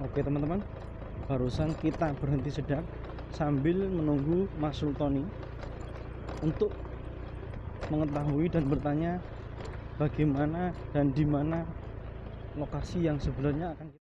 Oke teman-teman, barusan kita berhenti sedak sambil menunggu Mas Sultoni untuk mengetahui dan bertanya bagaimana dan di mana lokasi yang sebenarnya akan kita.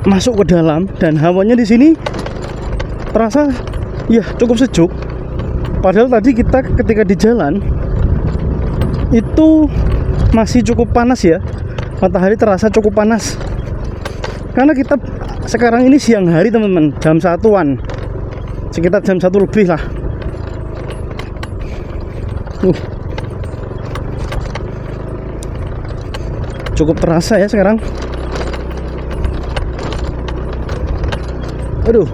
Masuk ke dalam dan hawanya di sini terasa ya cukup sejuk. Padahal tadi kita ketika di jalan itu masih cukup panas ya. Matahari terasa cukup panas. Karena kita sekarang ini siang hari teman-teman, jam 1-an. Sekitar jam 1 lebih lah. Cukup terasa ya sekarang. Aduh.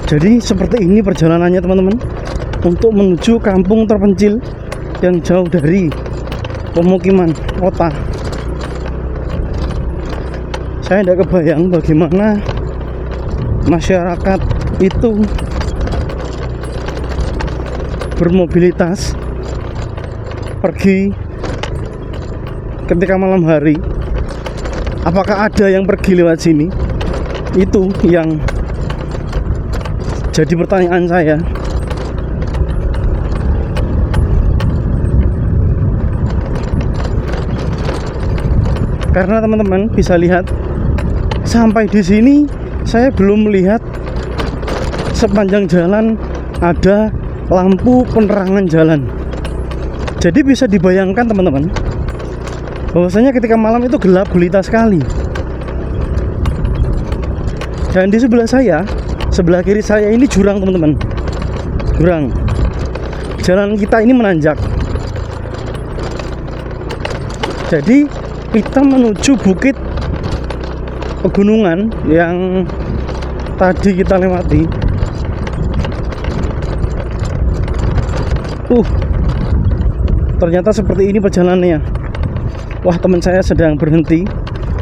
Jadi seperti ini perjalanannya teman-teman, untuk menuju kampung terpencil yang jauh dari pemukiman kota. Saya tidak kebayang bagaimana masyarakat itu bermobilitas pergi ketika malam hari. Apakah ada yang pergi lewat sini? Itu yang jadi pertanyaan saya. Karena teman-teman bisa lihat, sampai di sini saya belum melihat sepanjang jalan ada lampu penerangan jalan. Jadi bisa dibayangkan teman-teman, bahwasanya ketika malam itu gelap gulita sekali. Dan di sebelah saya, sebelah kiri saya ini jurang teman-teman, jurang. Jalan kita ini menanjak. Jadi kita menuju bukit pegunungan yang tadi kita lewati. Ternyata seperti ini perjalanannya. Wah, teman saya sedang berhenti,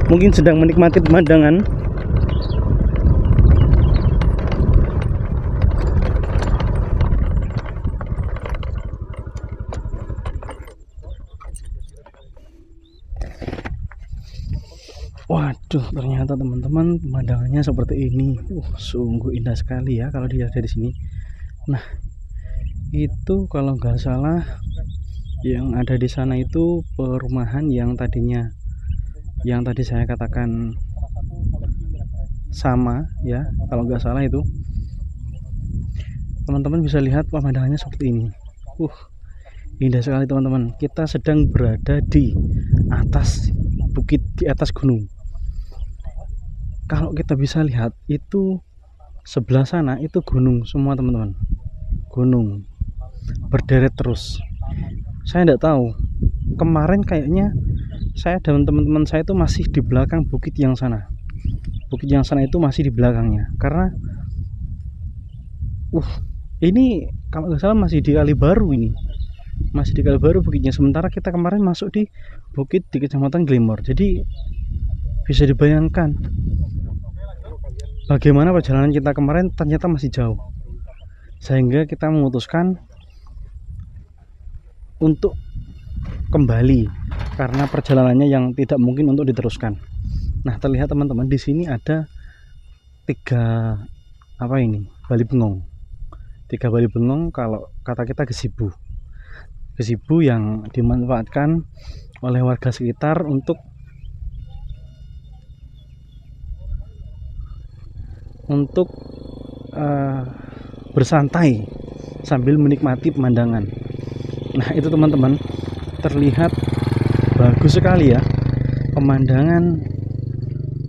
mungkin sedang menikmati pemandangan. Waduh, ternyata teman-teman pemandangannya seperti ini. Sungguh indah sekali ya kalau dilihat dari sini. Nah, itu kalau nggak salah yang ada di sana itu perumahan yang tadinya, yang tadi saya katakan sama ya, kalau nggak salah itu. Teman-teman bisa lihat pemandangannya seperti ini. Indah sekali teman-teman. Kita sedang berada di atas bukit, di atas gunung. Kalau kita bisa lihat itu sebelah sana itu gunung semua teman-teman, gunung berderet terus. Saya tidak tahu, kemarin kayaknya saya dan teman-teman saya itu masih di belakang bukit yang sana. Bukit yang sana itu masih di belakangnya. Karena ini kalau nggak salah masih di Kali Baru ini. Masih di Kali Baru bukitnya. Sementara kita kemarin masuk di bukit di Kecamatan Glimor. Jadi bisa dibayangkan bagaimana perjalanan kita kemarin ternyata masih jauh. Sehingga kita memutuskan untuk kembali karena perjalanannya yang tidak mungkin untuk diteruskan. Nah, terlihat teman-teman di sini ada 3 bali bengong. 3 bali bengong, kalau kata kita gesibu. Gesibu yang dimanfaatkan oleh warga sekitar untuk bersantai sambil menikmati pemandangan. Nah, itu teman-teman, terlihat bagus sekali ya pemandangan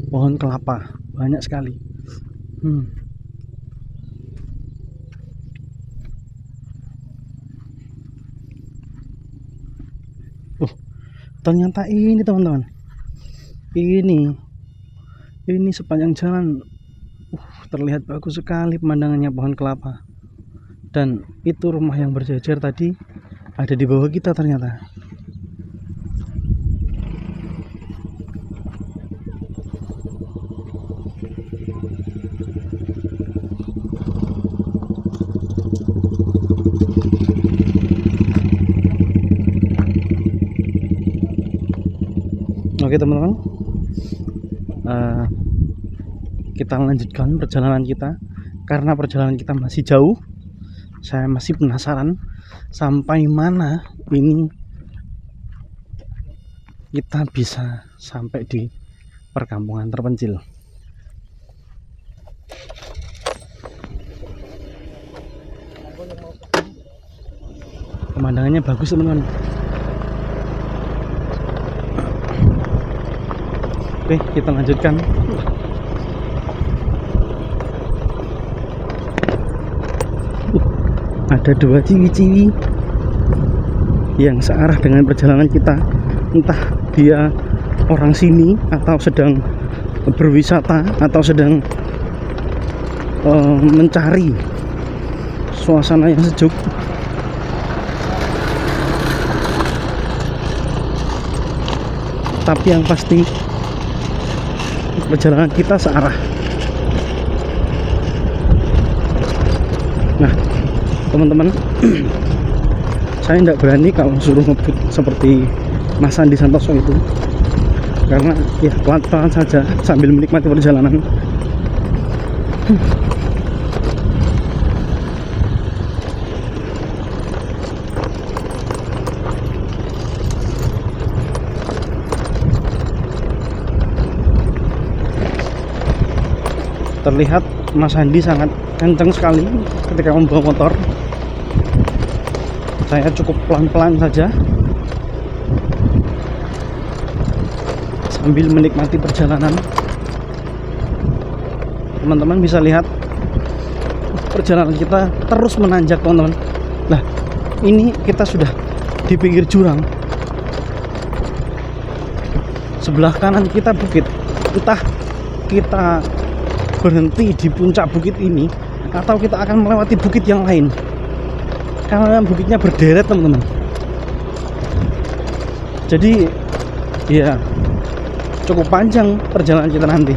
pohon kelapa, banyak sekali. ternyata ini teman-teman, ini sepanjang jalan terlihat bagus sekali pemandangannya, pohon kelapa. Dan itu rumah yang berjejer tadi ada di bawah kita ternyata. Oke teman-teman, kita lanjutkan perjalanan kita karena perjalanan kita masih jauh. Saya masih penasaran sampai mana ini kita bisa sampai di perkampungan terpencil. Pemandangannya bagus teman-teman. Oke, kita lanjutkan. Ada dua ciwi-ciwi yang searah dengan perjalanan kita. Entah dia orang sini atau sedang berwisata atau sedang mencari suasana yang sejuk. Tapi yang pasti perjalanan kita searah. Nah teman-teman, saya tidak berani kalau suruh ngebut seperti Mas Andi Santoso itu, karena ya pelan-pelan saja sambil menikmati perjalanan. Terlihat Mas Andi sangat kencang sekali ketika membawa motor. Saya cukup pelan-pelan saja sambil menikmati perjalanan. Teman-teman bisa lihat perjalanan kita terus menanjak teman-teman. Nah ini kita sudah di pinggir jurang, sebelah kanan kita bukit. Entah kita berhenti di puncak bukit ini atau kita akan melewati bukit yang lain, karena bukitnya berderet teman-teman. Jadi ya cukup panjang perjalanan kita nanti.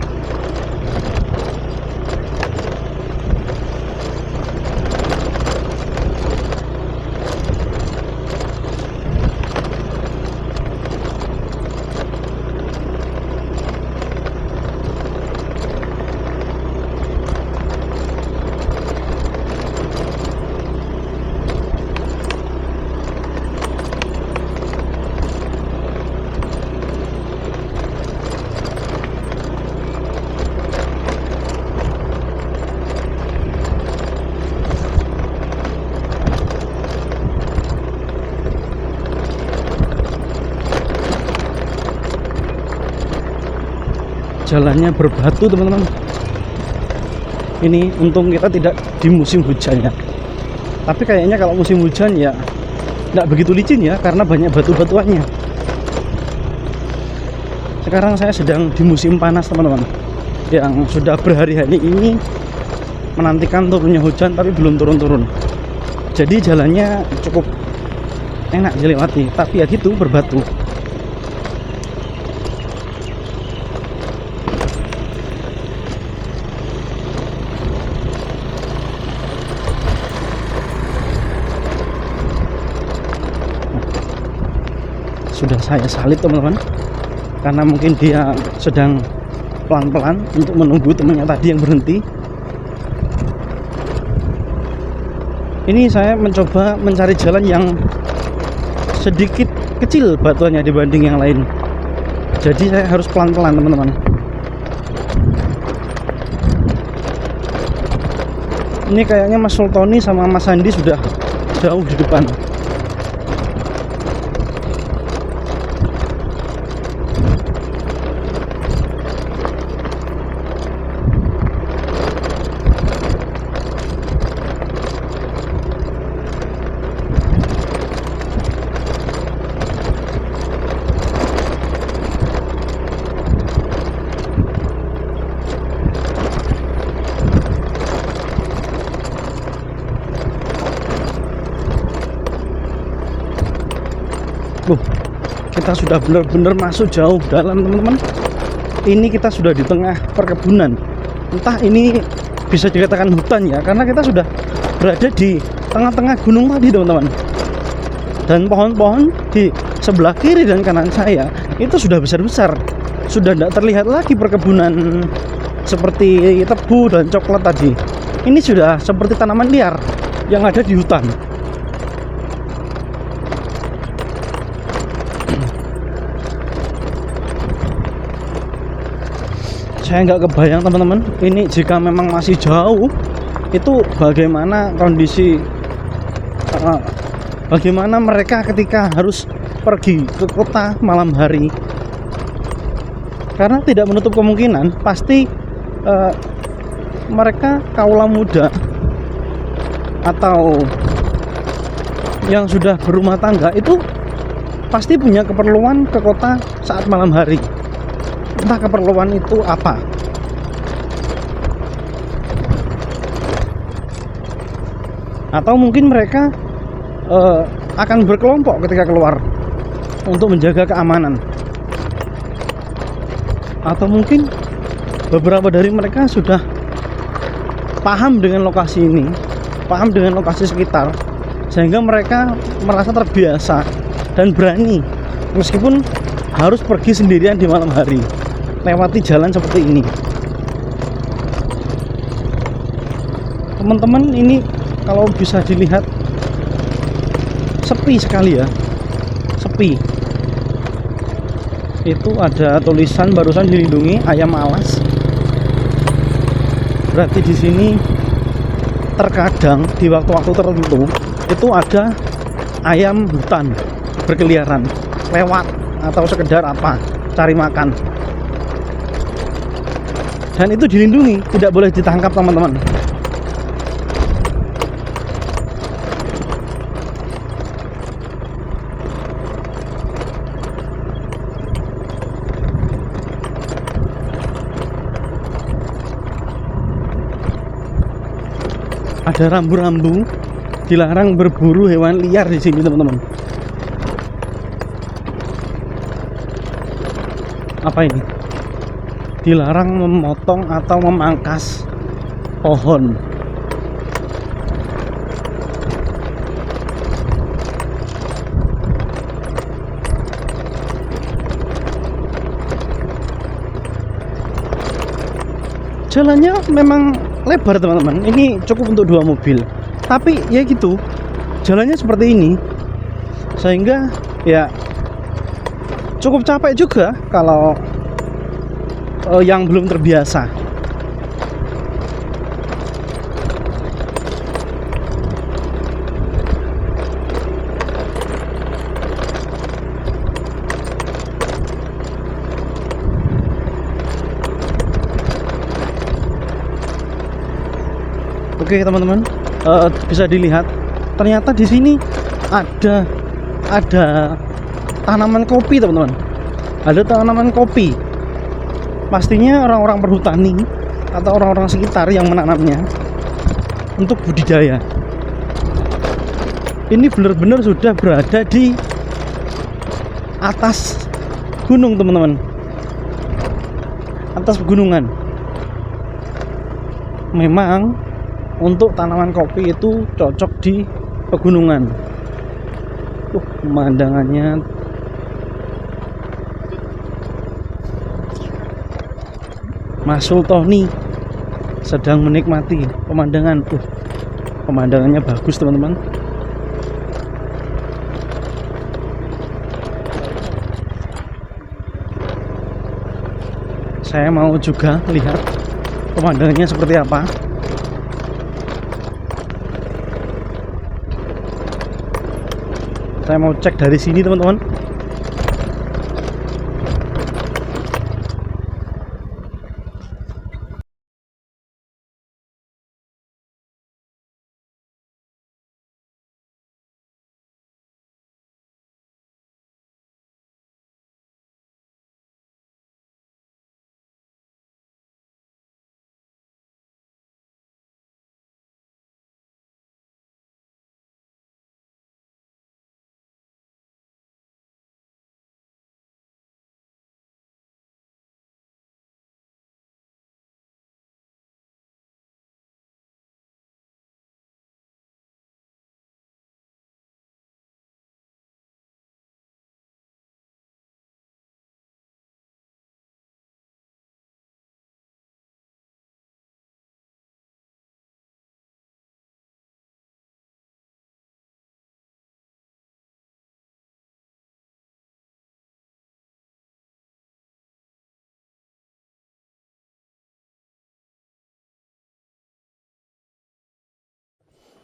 Jalannya berbatu teman-teman. Ini untung kita tidak di musim hujan ya. Tapi kayaknya kalau musim hujan ya tidak begitu licin ya, karena banyak batu-batuannya. Sekarang saya sedang di musim panas teman-teman, yang sudah berhari-hari ini menantikan turunnya hujan tapi belum turun-turun. Jadi jalannya cukup enak dilewati, tapi ya gitu berbatu. Sudah saya salib teman-teman, karena mungkin dia sedang pelan-pelan untuk menunggu temannya tadi yang berhenti. Ini saya mencoba mencari jalan yang sedikit kecil batuannya dibanding yang lain, jadi saya harus pelan-pelan teman-teman. Ini kayaknya Mas Sultoni sama Mas Andi sudah jauh di depan. Kita sudah benar-benar masuk jauh dalam teman-teman. Ini kita sudah di tengah perkebunan. Entah ini bisa dikatakan hutan ya, karena kita sudah berada di tengah-tengah gunung tadi teman-teman. Dan pohon-pohon di sebelah kiri dan kanan saya itu sudah besar-besar. Sudah tidak terlihat lagi perkebunan seperti tebu dan coklat tadi. Ini sudah seperti tanaman liar yang ada di hutan. Saya nggak kebayang teman-teman, ini jika memang masih jauh, itu bagaimana kondisi, bagaimana mereka ketika harus pergi ke kota malam hari. Karena tidak menutup kemungkinan pasti mereka kaula muda atau yang sudah berumah tangga itu pasti punya keperluan ke kota saat malam hari. Entah keperluan itu apa. Atau mungkin mereka akan berkelompok ketika keluar untuk menjaga keamanan. Atau mungkin beberapa dari mereka sudah paham dengan lokasi ini, paham dengan lokasi sekitar, sehingga mereka merasa terbiasa dan berani meskipun harus pergi sendirian di malam hari lewati jalan seperti ini. Teman-teman, ini kalau bisa dilihat sepi sekali ya, sepi. Itu ada tulisan barusan dilindungi ayam alas. Berarti di sini terkadang di waktu-waktu tertentu itu ada ayam hutan berkeliaran lewat atau sekedar apa cari makan. Dan itu dilindungi, tidak boleh ditangkap teman-teman. Ada rambu-rambu dilarang berburu hewan liar di sini teman-teman. Apa ini? Dilarang memotong atau memangkas pohon. Jalannya memang lebar teman-teman. Ini cukup untuk 2 mobil. Tapi ya gitu, jalannya seperti ini, sehingga ya cukup capek juga kalau yang belum terbiasa. Oke teman-teman, bisa dilihat ternyata di sini ada tanaman kopi teman-teman. Ada tanaman kopi. Pastinya orang-orang perhutani atau orang-orang sekitar yang menanamnya untuk budidaya. Ini benar-benar sudah berada di atas gunung teman-teman, atas pegunungan. Memang untuk tanaman kopi itu cocok di pegunungan. Pemandangannya Mas Sultoni sedang menikmati pemandangan. Pemandangannya bagus teman-teman. Saya mau juga lihat pemandangannya seperti apa. Saya mau cek dari sini teman-teman.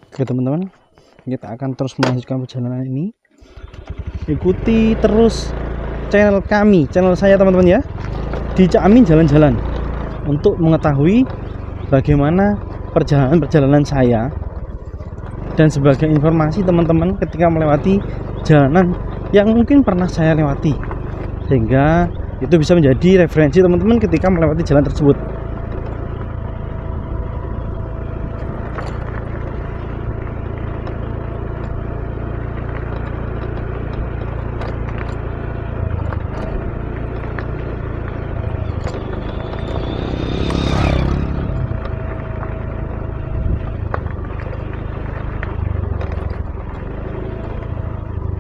Oke teman-teman, kita akan terus melanjutkan perjalanan ini. Ikuti terus channel kami, channel saya teman-teman ya, di Cak Amin Jalan-Jalan, untuk mengetahui bagaimana perjalanan saya. Dan sebagai informasi teman-teman ketika melewati jalanan yang mungkin pernah saya lewati, sehingga itu bisa menjadi referensi teman-teman ketika melewati jalan tersebut.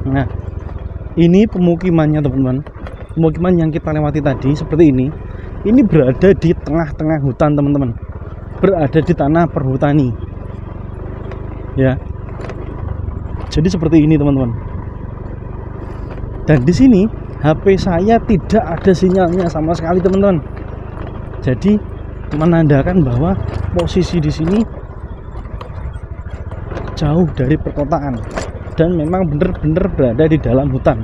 Nah, ini pemukimannya teman-teman. Pemukiman yang kita lewati tadi seperti ini. Ini berada di tengah-tengah hutan teman-teman. Berada di tanah perhutani. Ya. Jadi seperti ini teman-teman. Dan di sini HP saya tidak ada sinyalnya sama sekali teman-teman. Jadi menandakan bahwa posisi di sini jauh dari perkotaan. Dan memang benar-benar berada di dalam hutan.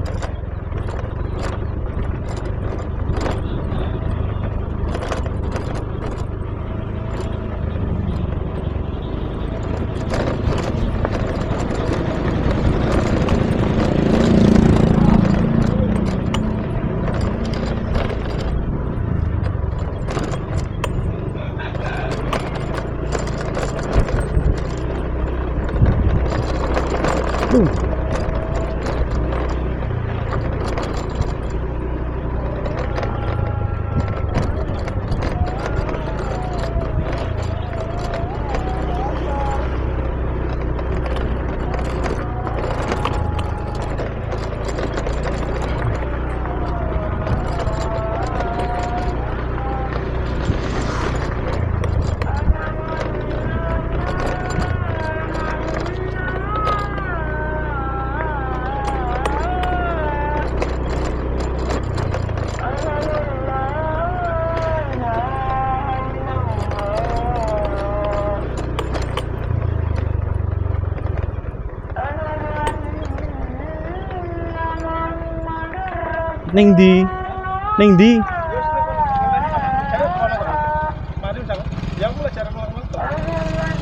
Ning di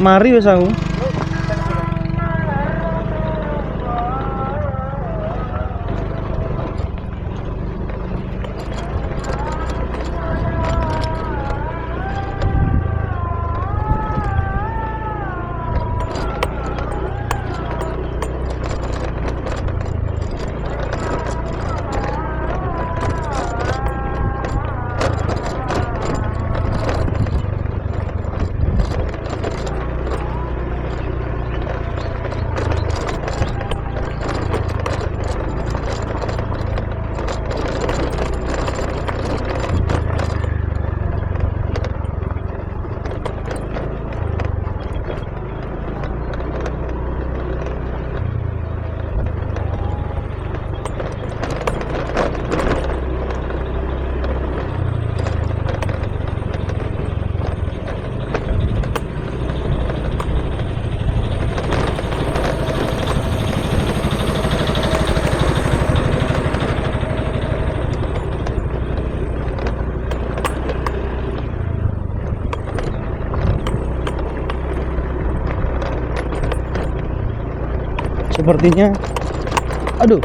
mari wis aku. Sepertinya aduh,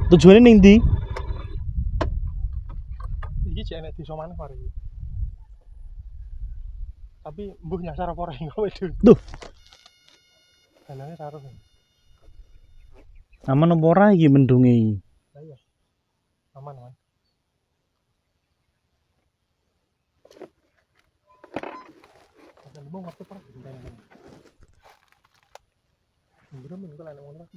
tujuannya ning ndi? Iki jek enek desa maneh mari. Tapi mbuh nyasar apa ora engko wedhus. Duh, Danane taruh. aman apa ora iki mendunge? Lah iya. Aman, aman. Ada limau ngerti apa? Bener men kok lan ngono.